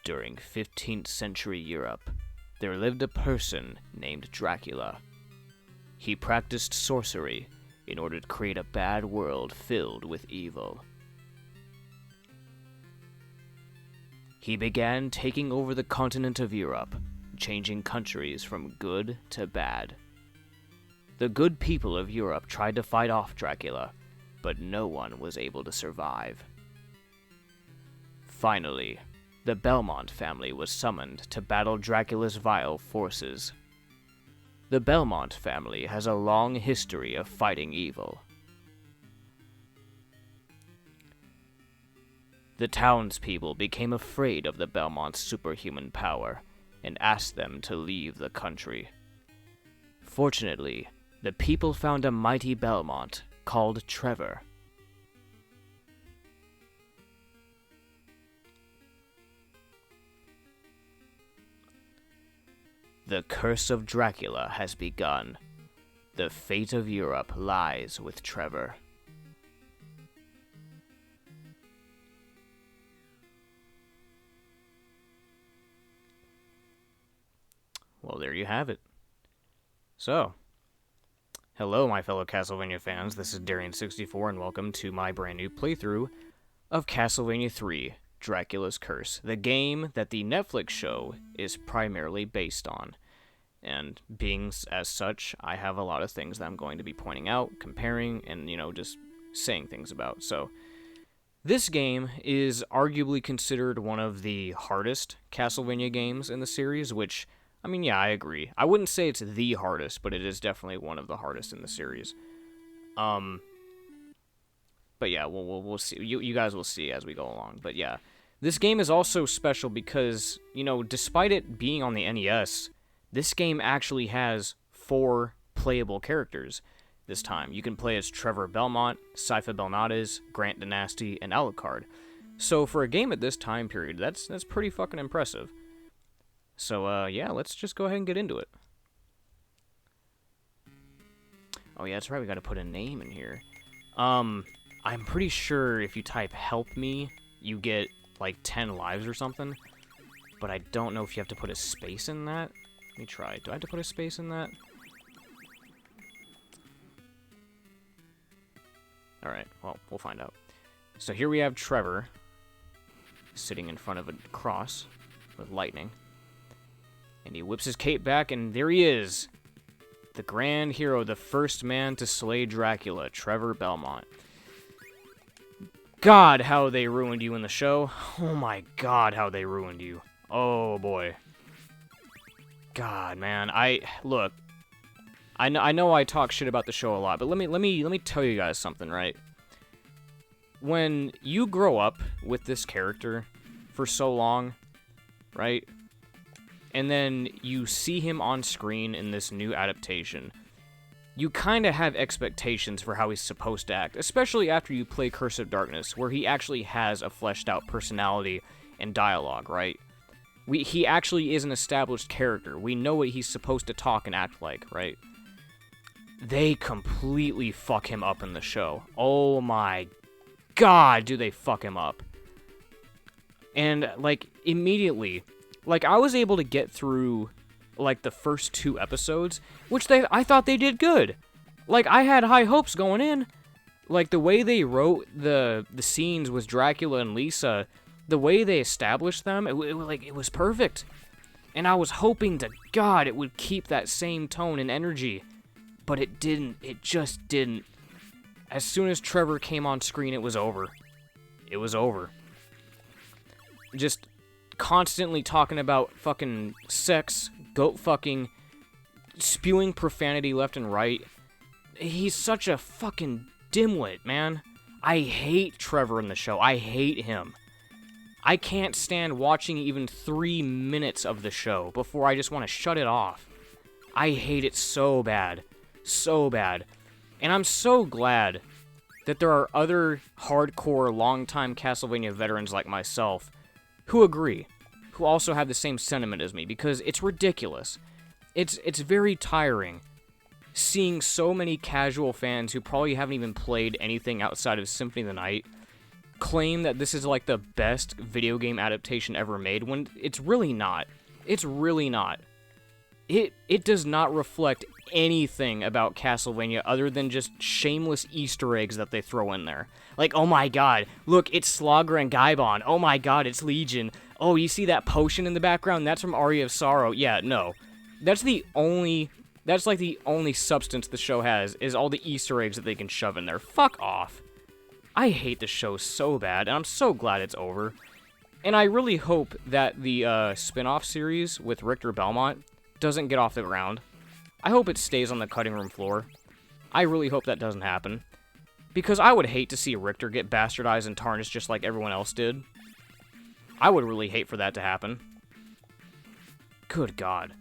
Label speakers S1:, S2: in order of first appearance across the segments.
S1: During 15th century Europe, there lived a person named Dracula. He practiced sorcery in order to create a bad world filled with evil. He began taking over the continent of Europe, changing countries from good to bad. The good people of Europe tried to fight off Dracula, but no one was able to survive. Finally, the Belmont family was summoned to battle Dracula's vile forces. The Belmont family has a long history of fighting evil. The townspeople became afraid of the Belmont's superhuman power and asked them to leave the country. Fortunately, the people found a mighty Belmont called Trevor. The curse of Dracula has begun. The fate of Europe lies with Trevor. Well, there you have it. So, hello my fellow Castlevania fans, this is Darian64 and welcome to my brand new playthrough of Castlevania 3, Dracula's Curse, the game that the Netflix show is primarily based on. And being as such, I have a lot of things that I'm going to be pointing out, comparing, and, just saying things about. So, this game is arguably considered one of the hardest Castlevania games in the series, which, yeah, I agree. I wouldn't say it's the hardest, but it is definitely one of the hardest in the series. But yeah, we'll see. You guys will see as we go along. But yeah, this game is also special because, despite it being on the NES, this game actually has 4 playable characters this time. You can play as Trevor Belmont, Sypha Belnades, Grant Danasty, and Alucard. So for a game at this time period, that's pretty fucking impressive. So, yeah, let's just go ahead and get into it. Oh yeah, that's right, we gotta put a name in here. I'm pretty sure if you type help me, you get, like, 10 lives or something. But I don't know if you have to put a space in that. Let me try. Do I have to put a space in that? Alright, well, we'll find out. So here we have Trevor, sitting in front of a cross with lightning. And he whips his cape back, and there he is. The grand hero, the first man to slay Dracula, Trevor Belmont. God, how they ruined you in the show. Oh my god, how they ruined you. Oh boy. God, man. Look. I know I talk shit about the show a lot, but let me tell you guys something, right? When you grow up with this character for so long, right? And then you see him on screen in this new adaptation, you kind of have expectations for how he's supposed to act, especially after you play Curse of Darkness, where he actually has a fleshed out personality and dialogue, right? He actually is an established character. We know what he's supposed to talk and act like, right? They completely fuck him up in the show. Oh my god, do they fuck him up. And, immediately, I was able to get through, the first 2 episodes, which I thought they did good. I had high hopes going in. The way they wrote the scenes with Dracula and Lisa, the way they established them, it was perfect. And I was hoping to God it would keep that same tone and energy. But it didn't. It just didn't. As soon as Trevor came on screen, it was over. It was over. Just constantly talking about fucking sex, goat fucking, spewing profanity left and right. He's such a fucking dimwit, man. I hate Trevor in the show. I hate him. I can't stand watching even 3 minutes of the show before I just want to shut it off. I hate it so bad. So bad. And I'm so glad that there are other hardcore, longtime Castlevania veterans like myself who agree, who also have the same sentiment as me, because it's ridiculous. It's very tiring seeing so many casual fans who probably haven't even played anything outside of Symphony of the Night claim that this is like the best video game adaptation ever made when it's really not. It's really not. It does not reflect anything about Castlevania other than just shameless Easter eggs that they throw in there. Like, oh my god, look, it's Slogger and Gaibon. Oh my god, it's Legion. Oh, you see that potion in the background? That's from Aria of Sorrow. Yeah, no. That's like the only substance the show has, is all the Easter eggs that they can shove in there. Fuck off. I hate the show so bad, and I'm so glad it's over. And I really hope that the spin-off series with Richter Belmont doesn't get off the ground. I hope it stays on the cutting room floor. I really hope that doesn't happen. Because I would hate to see Richter get bastardized and tarnished just like everyone else did. I would really hate for that to happen. Good God.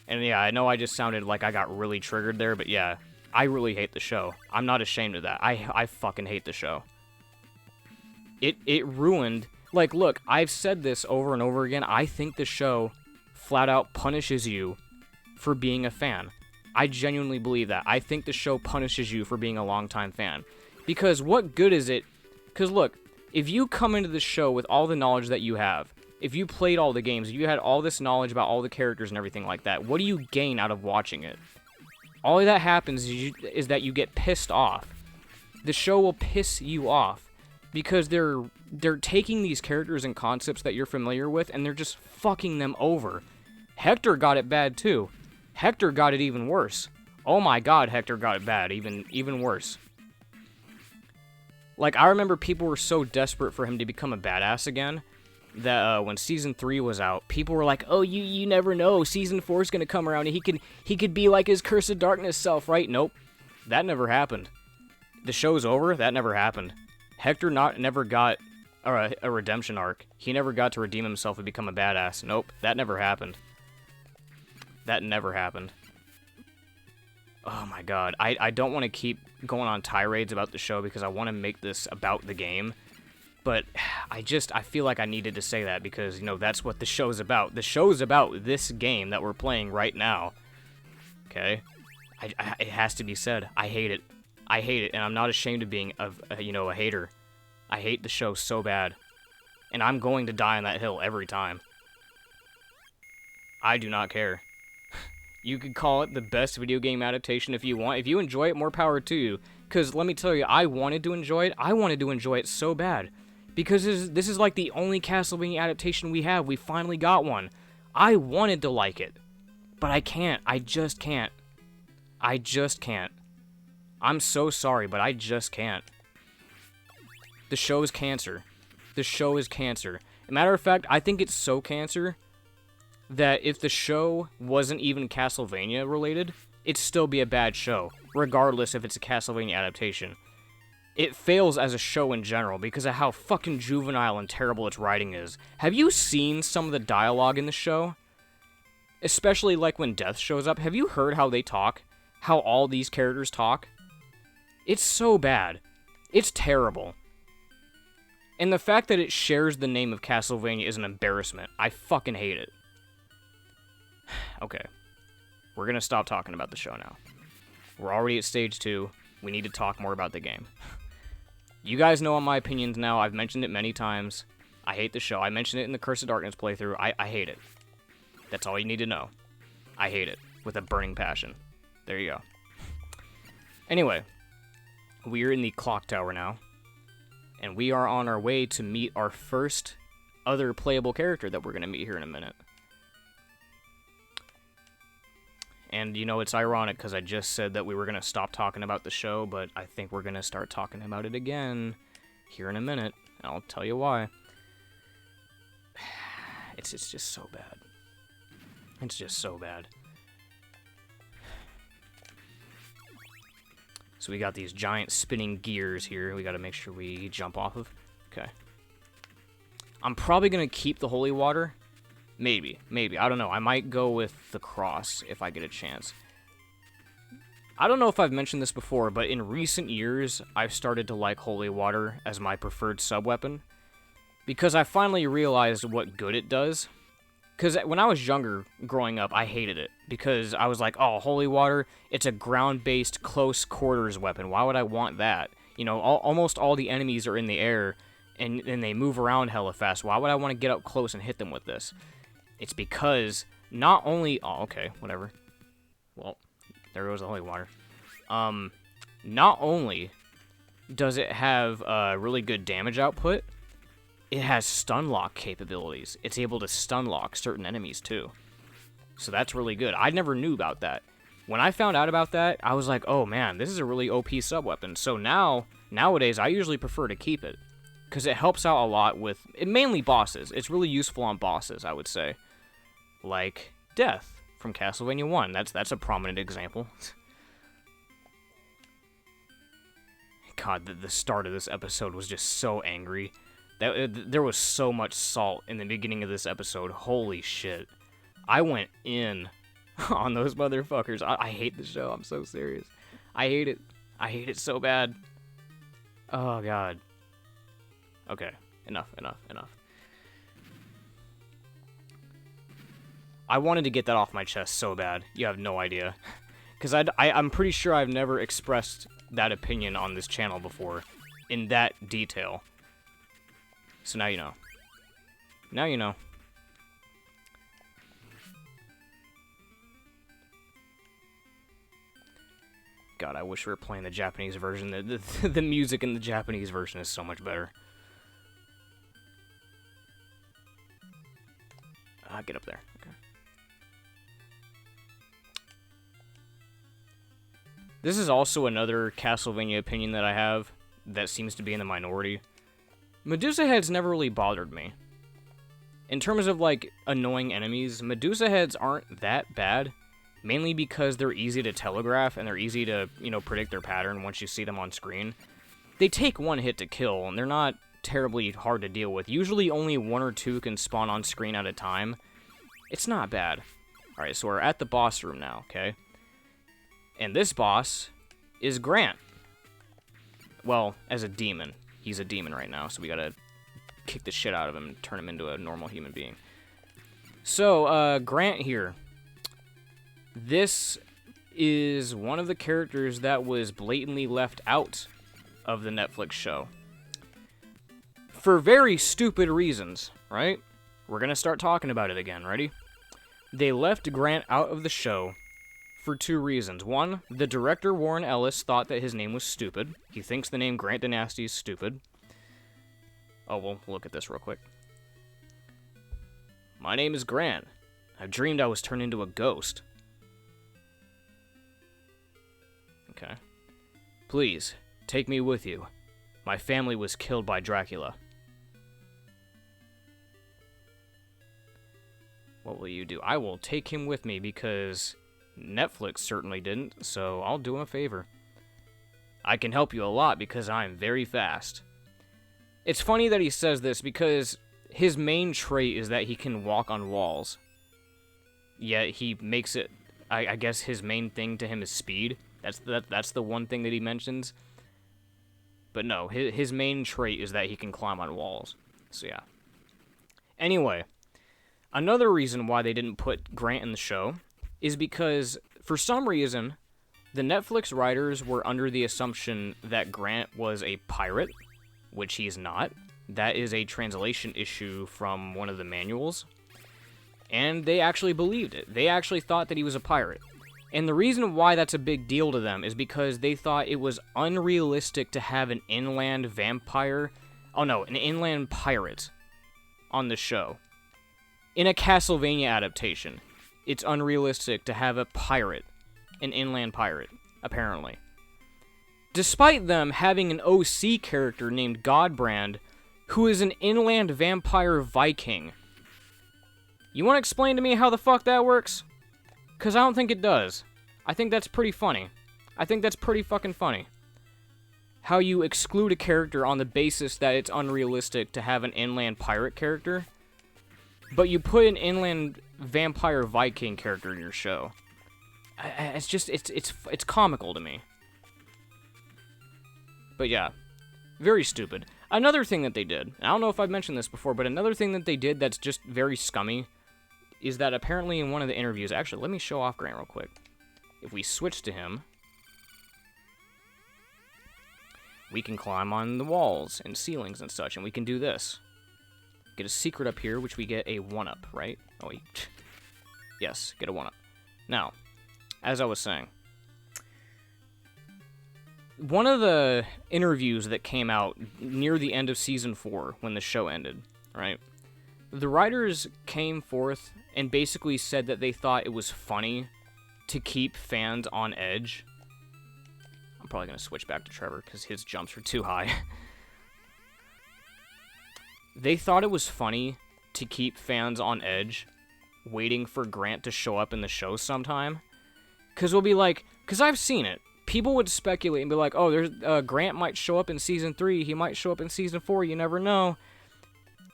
S1: And yeah, I know I just sounded like I got really triggered there, but yeah, I really hate the show. I'm not ashamed of that. I fucking hate the show. It ruined... Like, look, I've said this over and over again. I think the show flat out punishes you for being a fan. I genuinely believe that. I think the show punishes you for being a longtime fan. Because what good is it... Because look, if you come into the show with all the knowledge that you have, if you played all the games, if you had all this knowledge about all the characters and everything like that, what do you gain out of watching it? All that happens is that you get pissed off. The show will piss you off. Because they're taking these characters and concepts that you're familiar with, and they're just fucking them over. Hector got it bad, too. Hector got it even worse. Oh my god, Hector got it bad, even worse. Like, I remember people were so desperate for him to become a badass again, that when Season 3 was out, people were like, oh, you never know, Season 4 is gonna come around, and he could be like his Curse of Darkness self, right? Nope. That never happened. The show's over, that never happened. Hector never got a redemption arc. He never got to redeem himself and become a badass. Nope, that never happened. That never happened. Oh my god. I don't want to keep going on tirades about the show because I want to make this about the game. But I feel like I needed to say that because, you know, that's what the show's about. The show's about this game that we're playing right now. Okay? It has to be said. I hate it. I hate it, and I'm not ashamed of being, a hater. I hate the show so bad. And I'm going to die on that hill every time. I do not care. You could call it the best video game adaptation if you want. If you enjoy it, more power to you. Because let me tell you, I wanted to enjoy it. I wanted to enjoy it so bad. Because this is like the only Castlevania adaptation we have. We finally got one. I wanted to like it. But I can't. I just can't. I just can't. I'm so sorry, but I just can't. The show is cancer. The show is cancer. As a matter of fact, I think it's so cancer that if the show wasn't even Castlevania related, it'd still be a bad show, regardless if it's a Castlevania adaptation. It fails as a show in general because of how fucking juvenile and terrible its writing is. Have you seen some of the dialogue in the show? Especially like when Death shows up. Have you heard how they talk? How all these characters talk? It's so bad. It's terrible. And the fact that it shares the name of Castlevania is an embarrassment. I fucking hate it. Okay. We're gonna stop talking about the show now. We're already at stage 2. We need to talk more about the game. You guys know my opinions now. I've mentioned it many times. I hate the show. I mentioned it in the Curse of Darkness playthrough. I hate it. That's all you need to know. I hate it. With a burning passion. There you go. Anyway. We're in the clock tower now. And we are on our way to meet our first other playable character that we're going to meet here in a minute. And, you know, it's ironic because I just said that we were going to stop talking about the show, but I think we're going to start talking about it again here in a minute. And I'll tell you why. It's just so bad. It's just so bad. So we got these giant spinning gears here we got to make sure we jump off of. Okay. I'm probably going to keep the holy water. Maybe. I don't know. I might go with the cross if I get a chance. I don't know if I've mentioned this before, but in recent years, I've started to like holy water as my preferred sub-weapon. Because I finally realized what good it does. Because when I was younger, growing up, I hated it. Because I was like, oh, holy water, it's a ground-based close quarters weapon. Why would I want that? You know, almost all the enemies are in the air, and they move around hella fast. Why would I want to get up close and hit them with this? It's because not only... Oh, okay, whatever. Well, there goes the holy water. Not only does it have really good damage output, it has stun lock capabilities. It's able to stun lock certain enemies, too. So that's really good. I never knew about that. When I found out about that, I was like, oh man, this is a really OP sub-weapon. So nowadays, I usually prefer to keep it, because it helps out a lot with, mainly bosses. It's really useful on bosses, I would say. Like Death from Castlevania 1. That's a prominent example. God, the start of this episode was just so angry. There was so much salt in the beginning of this episode. Holy shit. I went in on those motherfuckers. I hate the show. I'm so serious. I hate it. I hate it so bad. Oh, God. Okay. Enough. I wanted to get that off my chest so bad. You have no idea. Because I'm pretty sure I've never expressed that opinion on this channel before in that detail. So now you know. Now you know. God, I wish we were playing the Japanese version. The music in the Japanese version is so much better. Get up there. Okay. This is also another Castlevania opinion that I have that seems to be in the minority. Medusa heads never really bothered me. In terms of, like, annoying enemies, Medusa heads aren't that bad, mainly because they're easy to telegraph and they're easy to, you know, predict their pattern once you see them on screen. They take one hit to kill, and they're not terribly hard to deal with. Usually only one or two can spawn on screen at a time. It's not bad. Alright, so we're at the boss room now, okay? And this boss is Grant. Well, as a demon. He's a demon right now, so we gotta kick the shit out of him and turn him into a normal human being. So, Grant here. This is one of the characters that was blatantly left out of the Netflix show. For very stupid reasons, right? We're gonna start talking about it again, ready? They left Grant out of the show for two reasons. One, the director Warren Ellis thought that his name was stupid. He thinks the name Grant Danasty is stupid. Oh, well, look at this real quick. My name is Grant. I've dreamed I was turned into a ghost. Okay. Please, take me with you. My family was killed by Dracula. What will you do? I will take him with me because Netflix certainly didn't, so I'll do him a favor. I can help you a lot because I'm very fast. It's funny that he says this because his main trait is that he can walk on walls. Yet he makes it, I guess his main thing to him is speed. That's the one thing that he mentions. But no, his main trait is that he can climb on walls. So yeah. Anyway, another reason why they didn't put Grant in the show is because, for some reason, the Netflix writers were under the assumption that Grant was a pirate, which he's not. That is a translation issue from one of the manuals. And they actually believed it. They actually thought that he was a pirate. And the reason why that's a big deal to them is because they thought it was unrealistic to have an inland vampire... Oh no, an inland pirate on the show. In a Castlevania adaptation, it's unrealistic to have a pirate, an inland pirate, apparently. Despite them having an OC character named Godbrand, who is an inland vampire Viking. You want to explain to me how the fuck that works? Because I don't think it does. I think that's pretty funny. I think that's pretty fucking funny. How you exclude a character on the basis that it's unrealistic to have an inland pirate character, but you put an inland vampire Viking character in your show. It's just, it's comical to me. But yeah, very stupid. Another thing that they did, I don't know if I've mentioned this before, but another thing that they did that's just very scummy is that apparently in one of the interviews, actually, let me show off Grant real quick. If we switch to him, we can climb on the walls and ceilings and such, and we can do this. Get a secret up here, which we get a 1-up, right? Oh, wait. Yes, get a 1-up. Now, as I was saying, one of the interviews that came out near the end of Season 4, when the show ended, right? The writers came forth and basically said that they thought it was funny to keep fans on edge. I'm probably going to switch back to Trevor because his jumps are too high. They thought it was funny to keep fans on edge, waiting for Grant to show up in the show sometime. Because we'll be like, because I've seen it. People would speculate and be like, oh, there's Grant might show up in Season 3, he might show up in Season 4, you never know.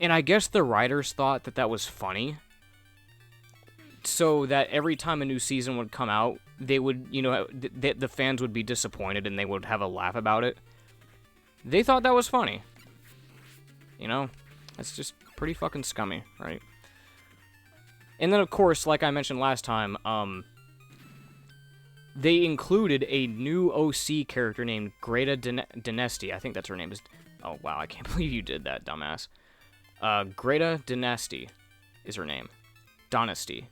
S1: And I guess the writers thought that that was funny, so that every time a new season would come out, they would, you know, the fans would be disappointed and they would have a laugh about it. They thought that was funny. You know, that's just pretty fucking scummy, right? And then, of course, like I mentioned last time, they included a new OC character named Greta Danasty. I think that's her name. Oh, wow, I can't believe you did that, dumbass. Greta Danasty is her name. Danasty.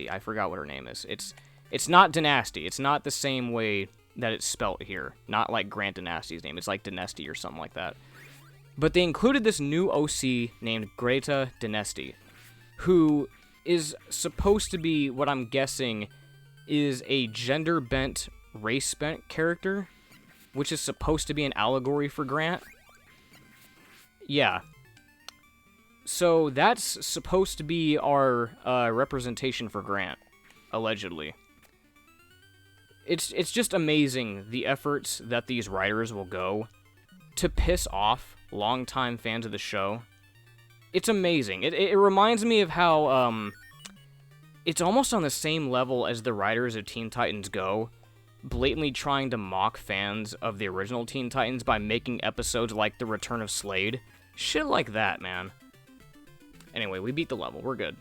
S1: I forgot what her name is. It's not Danasty. It's not the same way that it's spelt here. Not like Grant Danasty's name. It's like Danasty or something like that. But they included this new OC named Greta Danasty, who is supposed to be, what I'm guessing, is a gender-bent, race-bent character, which is supposed to be an allegory for Grant. Yeah. So that's supposed to be our representation for Grant, allegedly. It's just amazing the efforts that these writers will go to piss off longtime fans of the show. It's amazing. It reminds me of how it's almost on the same level as the writers of Teen Titans Go, blatantly trying to mock fans of the original Teen Titans by making episodes like The Return of Slade. Shit like that, man. Anyway, we beat the level. We're good.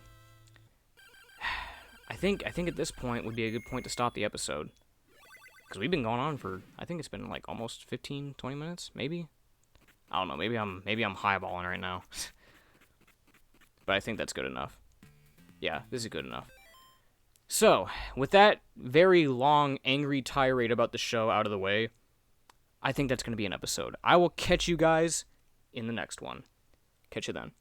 S1: I think at this point would be a good point to stop the episode. Because we've been going on for, I think it's been like almost 15, 20 minutes, maybe? I don't know, maybe I'm highballing right now. But I think that's good enough. Yeah, this is good enough. So, with that very long, angry tirade about the show out of the way, I think that's going to be an episode. I will catch you guys in the next one. Catch you then.